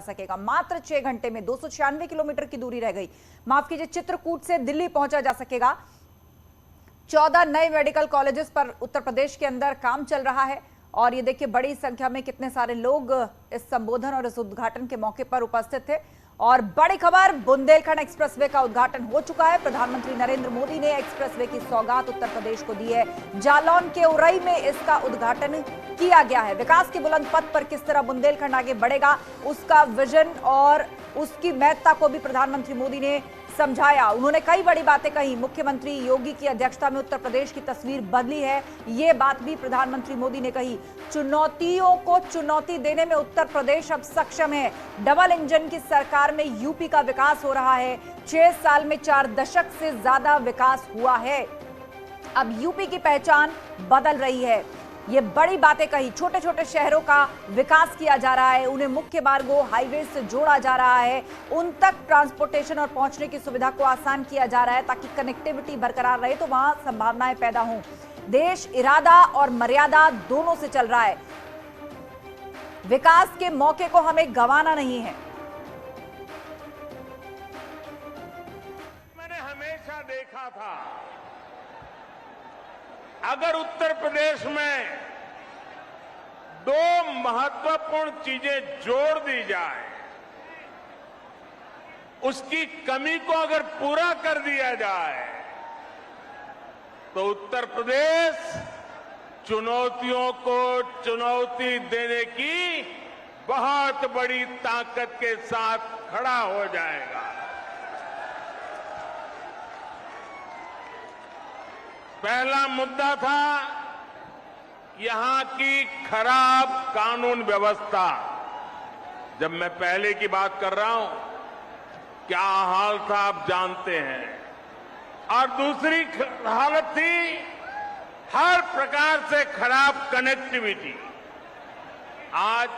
सकेगा। मात्र 6 घंटे में 296 किलोमीटर की दूरी रह गई। माफ कीजिए, चित्रकूट से दिल्ली पहुंचा जा सकेगा। 14 नए मेडिकल कॉलेजेस पर उत्तर प्रदेश के अंदर काम चल रहा है और ये देखिए बड़ी संख्या में कितने सारे लोग इस संबोधन और इस उद्घाटन के मौके पर उपस्थित थे। और बड़ी खबर, बुंदेलखंड एक्सप्रेसवे का उद्घाटन हो चुका है। प्रधानमंत्री नरेंद्र मोदी ने एक्सप्रेसवे की सौगात उत्तर प्रदेश को दी है। जालौन के उरई में इसका उद्घाटन किया गया है। विकास के बुलंद पथ पर किस तरह बुंदेलखंड आगे बढ़ेगा, उसका विजन और उसकी महत्ता को भी प्रधानमंत्री मोदी ने समझाया। उन्होंने कई बड़ी बातें कही। मुख्यमंत्री योगी की अध्यक्षता में उत्तर प्रदेश की तस्वीर बदली है, ये बात भी प्रधानमंत्री मोदी ने कही। चुनौतियों को चुनौती देने में उत्तर प्रदेश अब सक्षम है। डबल इंजन की सरकार में यूपी का विकास हो रहा है। 6 साल में 4 दशक से ज्यादा विकास हुआ है। अब यूपी की पहचान बदल रही है। ये बड़ी बातें कही। छोटे छोटे शहरों का विकास किया जा रहा है, उन्हें मुख्य मार्गों हाईवे से जोड़ा जा रहा है, उन तक ट्रांसपोर्टेशन और पहुंचने की सुविधा को आसान किया जा रहा है ताकि कनेक्टिविटी बरकरार रहे, तो वहां संभावनाएं पैदा हों। देश इरादा और मर्यादा दोनों से चल रहा है। विकास के मौके को हमें गंवाना नहीं है। मैंने हमेशा देखा था, अगर उत्तर प्रदेश में 2 महत्वपूर्ण चीजें जोड़ दी जाए, उसकी कमी को अगर पूरा कर दिया जाए, तो उत्तर प्रदेश चुनौतियों को चुनौती देने की बहुत बड़ी ताकत के साथ खड़ा हो जाएगा। पहला मुद्दा था यहां की खराब कानून व्यवस्था। जब मैं पहले की बात कर रहा हूं, क्या हाल था आप जानते हैं। और दूसरी हालत थी हर प्रकार से खराब कनेक्टिविटी। आज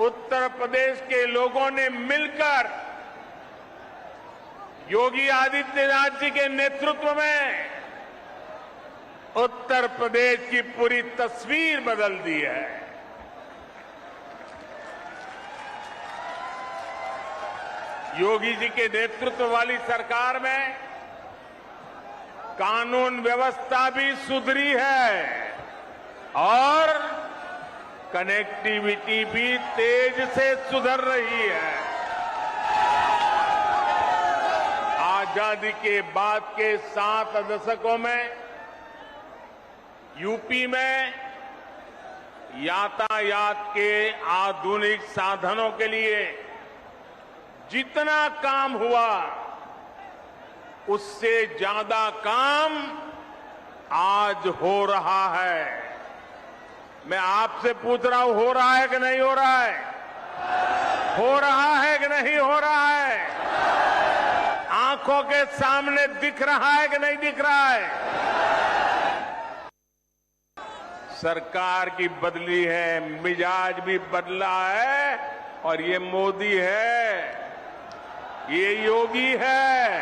उत्तर प्रदेश के लोगों ने मिलकर योगी आदित्यनाथ जी के नेतृत्व में उत्तर प्रदेश की पूरी तस्वीर बदल दी है। योगी जी के नेतृत्व वाली सरकार में कानून व्यवस्था भी सुधरी है और कनेक्टिविटी भी तेज से सुधर रही है। आजादी के बाद के 7 दशकों में यूपी में यातायात के आधुनिक साधनों के लिए जितना काम हुआ, उससे ज्यादा काम आज हो रहा है। मैं आपसे पूछ रहा हूं, हो रहा है कि नहीं हो रहा है? हो रहा है कि नहीं हो रहा है? आंखों के सामने दिख रहा है कि नहीं दिख रहा है? सरकार की बदली है, मिजाज भी बदला है और ये मोदी है, ये योगी है।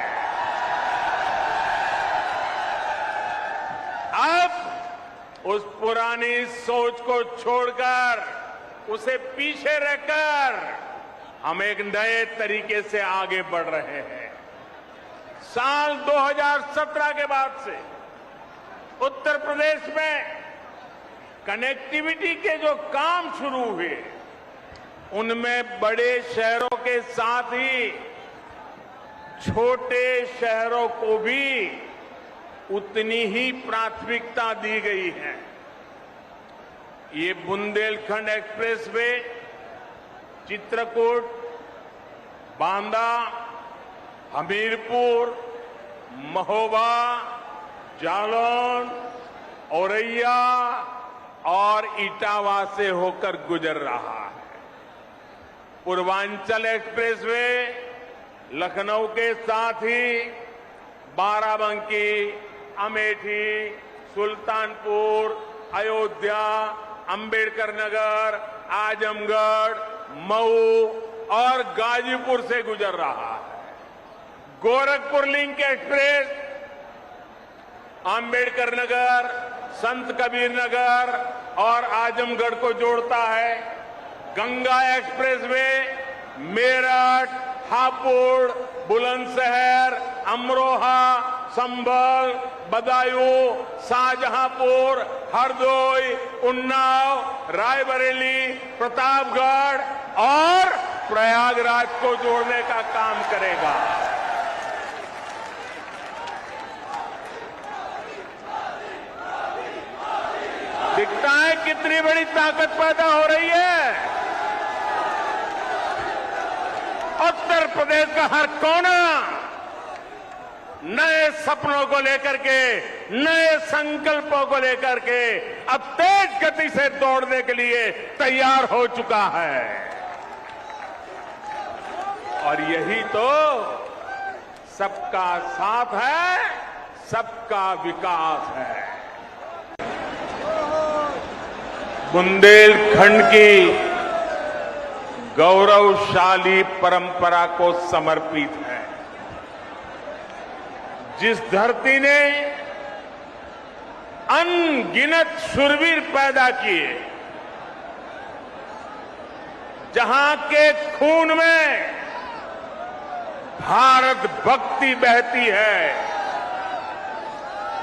अब उस पुरानी सोच को छोड़कर, उसे पीछे रखकर हम एक नए तरीके से आगे बढ़ रहे हैं। साल 2017 के बाद से उत्तर प्रदेश में कनेक्टिविटी के जो काम शुरू हुए, उनमें बड़े शहरों के साथ ही छोटे शहरों को भी उतनी ही प्राथमिकता दी गई है। ये बुंदेलखंड एक्सप्रेसवे चित्रकूट, बांदा, हमीरपुर, महोबा, जालौन, औरैया और इटावा से होकर गुजर रहा है। पूर्वांचल एक्सप्रेसवे लखनऊ के साथ ही बाराबंकी, अमेठी, सुल्तानपुर, अयोध्या, अंबेडकर नगर, आजमगढ़, मऊ और गाजीपुर से गुजर रहा है। गोरखपुर लिंक एक्सप्रेस अंबेडकर नगर, संत कबीर नगर और आजमगढ़ को जोड़ता है। गंगा एक्सप्रेसवे मेरठ, हापुड़, बुलंदशहर, अमरोहा, संभल, बदायूं, शाहजहांपुर, हरदोई, उन्नाव, रायबरेली, प्रतापगढ़ और प्रयागराज को जोड़ने का काम करेगा। दिखता है कितनी बड़ी ताकत पैदा हो रही है। उत्तर प्रदेश का हर कोना नए सपनों को लेकर के, नए संकल्पों को लेकर के अब तेज गति से दौड़ने के लिए तैयार हो चुका है। और यही तो सबका साथ है, सबका विकास है। बुंदेलखंड की गौरवशाली परंपरा को समर्पित है। जिस धरती ने अनगिनत शूरवीर पैदा किए, जहां के खून में भारत भक्ति बहती है,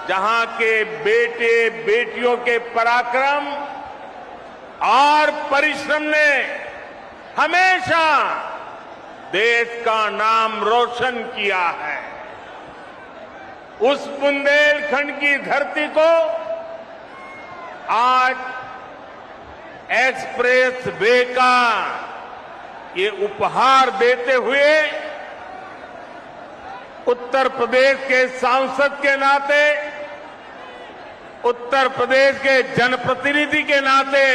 जहां के बेटे बेटियों के पराक्रम और परिश्रम ने हमेशा देश का नाम रोशन किया है, उस बुंदेलखंड की धरती को आज एक्सप्रेस वे का ये उपहार देते हुए उत्तर प्रदेश के सांसद के नाते, उत्तर प्रदेश के जनप्रतिनिधि के नाते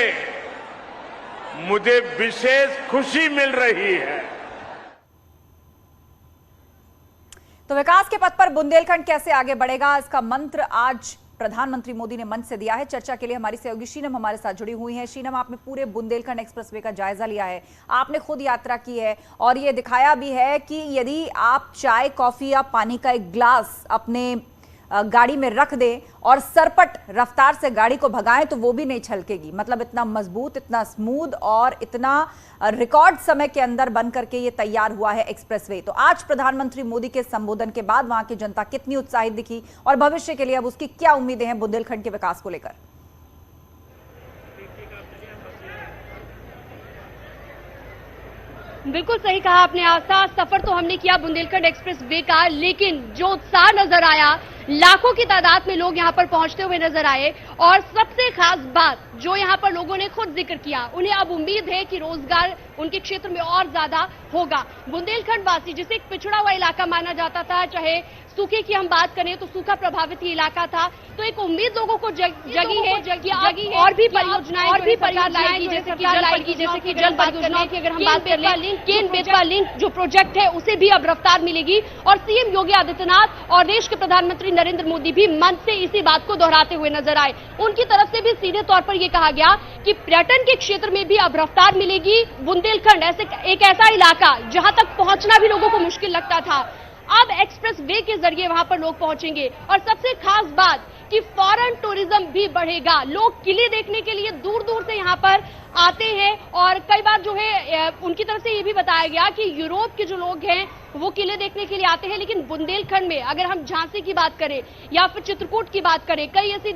मुझे विशेष खुशी मिल रही है। तो विकास के पथ पर बुंदेलखंड कैसे आगे बढ़ेगा, इसका मंत्र आज प्रधानमंत्री मोदी ने मंच से दिया है। चर्चा के लिए हमारी सहयोगी शीनम हमारे साथ जुड़ी हुई हैं। शीनम, आपने पूरे बुंदेलखंड एक्सप्रेसवे का जायजा लिया है, आपने खुद यात्रा की है और ये दिखाया भी है कि यदि आप चाय, कॉफी या पानी का एक ग्लास अपने गाड़ी में रख दें और सरपट रफ्तार से गाड़ी को भगाएं तो वो भी नहीं छलकेगी। मतलब इतना मजबूत, इतना स्मूथ और इतना रिकॉर्ड समय के अंदर बन करके ये तैयार हुआ है एक्सप्रेसवे। तो आज प्रधानमंत्री मोदी के संबोधन के बाद वहां की जनता कितनी उत्साहित दिखी और भविष्य के लिए अब उसकी क्या उम्मीदें हैं बुंदेलखंड के विकास को लेकर? बिल्कुल सही कहा आपने आस्था। सफर तो हमने किया बुंदेलखंड एक्सप्रेस वे का, लेकिन जो उत्साह नजर आया, लाखों की तादाद में लोग यहां पर पहुंचते हुए नजर आए। और सबसे खास बात जो यहां पर लोगों ने खुद जिक्र किया, उन्हें अब उम्मीद है कि रोजगार उनके क्षेत्र में और ज्यादा होगा। बुंदेलखंड वासी, जिसे एक पिछड़ा हुआ इलाका माना जाता था, चाहे सूखे की हम बात करें तो सूखा प्रभावित ये इलाका था, तो एक उम्मीद लोगों को जगी है और भी परियोजनाएं लाएगी, जैसे कि जल परियोजनाओं की अगर हम बात कर लें, केन बेतवा लिंक जो प्रोजेक्ट है उसे भी अब रफ्तार मिलेगी। और सीएम योगी आदित्यनाथ और देश के प्रधानमंत्री नरेंद्र मोदी भी मंच से इसी बात को दोहराते हुए नजर आए। उनकी तरफ से भी सीधे तौर पर यह कहा गया कि पर्यटन के क्षेत्र में भी अब रफ्तार मिलेगी। बुंदेलखंड एक ऐसा इलाका जहां तक पहुंचना भी लोगों को मुश्किल लगता था, अब एक्सप्रेस वे के जरिए वहां पर लोग पहुंचेंगे। और सबसे खास बात कि फॉरेन टूरिज्म भी बढ़ेगा। लोग किले देखने के लिए दूर दूर से यहां पर आते हैं और कई बार जो है उनकी तरफ से ये भी बताया गया कि यूरोप के जो लोग हैं वो किले देखने के लिए आते हैं, लेकिन बुंदेलखंड में अगर हम झांसी की बात करें या फिर चित्रकूट की बात करें, कई ऐसी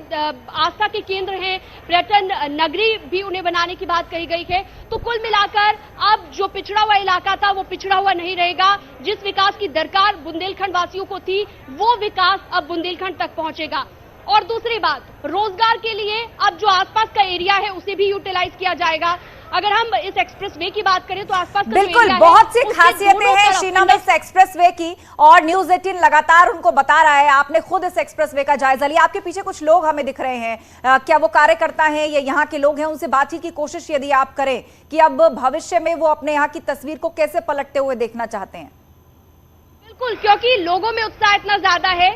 आस्था के केंद्र हैं, पर्यटन नगरी भी उन्हें बनाने की बात कही गई है। तो कुल मिलाकर अब जो पिछड़ा हुआ इलाका था वो पिछड़ा हुआ नहीं रहेगा। जिस विकास की दरकार बुंदेलखंड वासियों को थी वो विकास अब बुंदेलखंड तक पहुंचेगा। और दूसरी बात, रोजगार के लिए अब जो आसपास का एरिया है उसे भी यूटिलाइज किया जाएगा। अगर हम इस एक्सप्रेसवे की बात करें तो आसपास का बिल्कुल बहुत सी खासियतें हैं शीनम इस एक्सप्रेसवे की और न्यूज 18 लगातार उनको बता रहा है। आपने खुद इस एक्सप्रेसवे का जायजा लिया, आपके पीछे कुछ लोग हमें दिख रहे हैं, क्या वो कार्यकर्ता हैं या यहाँ के लोग हैं? उनसे बातचीत की कोशिश यदि आप करें कि अब भविष्य में वो अपने यहाँ की तस्वीर को कैसे पलटते हुए देखना चाहते हैं। बिल्कुल, क्योंकि लोगों में उत्साह इतना ज्यादा है।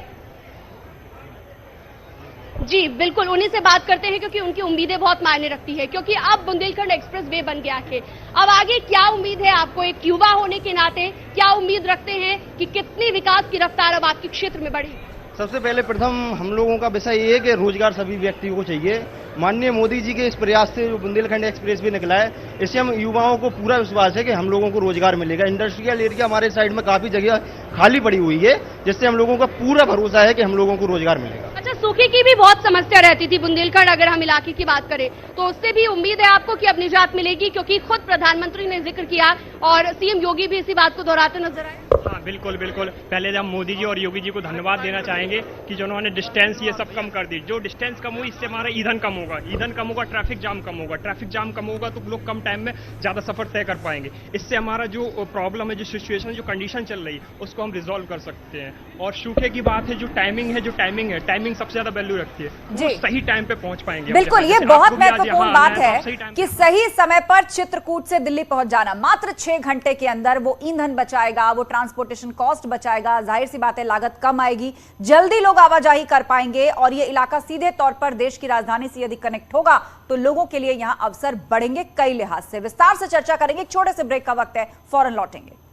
जी बिल्कुल, उन्हीं से बात करते हैं क्योंकि उनकी उम्मीदें बहुत मायने रखती है, क्योंकि अब बुंदेलखंड एक्सप्रेस वे बन गया है। अब आगे क्या उम्मीद है आपको, एक युवा होने के नाते क्या उम्मीद रखते हैं कि कितनी विकास की रफ्तार अब आपके क्षेत्र में बढ़ी? सबसे पहले प्रथम हम लोगों का विषय ये है कि रोजगार सभी व्यक्तियों को चाहिए। माननीय मोदी जी के इस प्रयास से जो बुंदेलखंड एक्सप्रेस भी निकला है, इससे हम युवाओं को पूरा विश्वास है कि हम लोगों को रोजगार मिलेगा। इंडस्ट्रियल एरिया हमारे साइड में काफी जगह खाली पड़ी हुई है, जिससे हम लोगों का पूरा भरोसा है कि हम लोगों को रोजगार मिलेगा। अच्छा, सूखे की भी बहुत समस्या रहती थी बुंदेलखंड, अगर हम इलाके की बात करें तो उससे भी उम्मीद है आपको कि अब निजात मिलेगी, क्योंकि खुद प्रधानमंत्री ने जिक्र किया और सीएम योगी भी इसी बात को दोहराते नजर आए। हाँ, बिल्कुल बिल्कुल। पहले हम मोदी जी और योगी जी को धन्यवाद देना चाहेंगे कि जिन्होंने डिस्टेंस ये सब कम कर दी। जो डिस्टेंस कम हुई, इससे हमारा ईंधन कम होगा, ईंधन कम होगा, ट्रैफिक जाम कम होगा, ट्रैफिक जाम कम होगा तो लोग कम टाइम में ज्यादा सफर तय कर पाएंगे। इससे हमारा जो प्रॉब्लम है, जो सिचुएशन, जो कंडीशन चल रही है, उसको हम रिजॉल्व कर सकते हैं। और सूखे की बात है, जो टाइमिंग है, टाइमिंग सबसे ज्यादा वैल्यू रखती है, वो सही टाइम पे पहुंच पाएंगे। बिल्कुल, ये बहुत महत्वपूर्ण बात है कि सही समय पर चित्रकूट से दिल्ली पहुंच जाना। मात्र 6 घंटे के अंदर वो ईंधन बचाएगा, वो ट्रांसपोर्टेशन कॉस्ट बचाएगा, जाहिर सी बात है लागत कम आएगी, जल्दी लोग आवाजाही कर पाएंगे और ये इलाका सीधे तौर पर देश की राजधानी से यदि कनेक्ट होगा तो लोगों के लिए यहां अवसर बढ़ेंगे कई लिहाज से। विस्तार से चर्चा करेंगे, छोटे से ब्रेक का वक्त है, फौरन लौटेंगे।